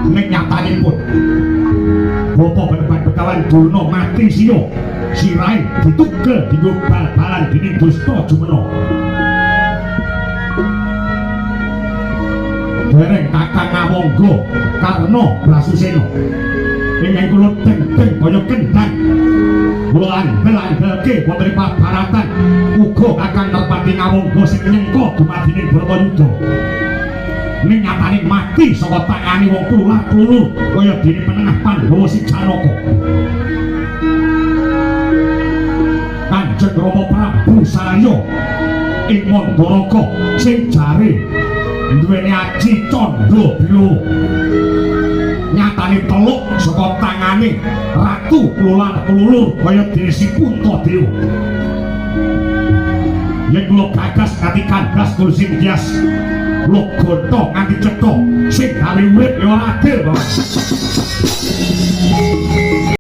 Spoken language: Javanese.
ning nyatanipun Bapak Benebat Begawan Durna mati siya sirahe ditugel dinggo bal-balan dening Dusta Jumena dereng Kakang Ngawangga Karna Brasusena ingkang kula teng-teng kaya kendhang kula angel-angelke wonten pabaratan uga Kakang Nerpati Ngawangga sing nyengka dumadining Bratayuda ning nyatane mati saka tangane wong kluwar-klulur kaya dene penengah Pandhawa si Janaka Kanjeng Rama Prabu Salya ing Mandaraka sing jare duweni aji candha biru nyatane teluk saka tangane ratu kluwar-klulur kaya dene si Puntadewa yen kula gagas kanthi kandas kula sing bias lho gontok nganti cethuk sing gawe urip ya ora adil, Bapak.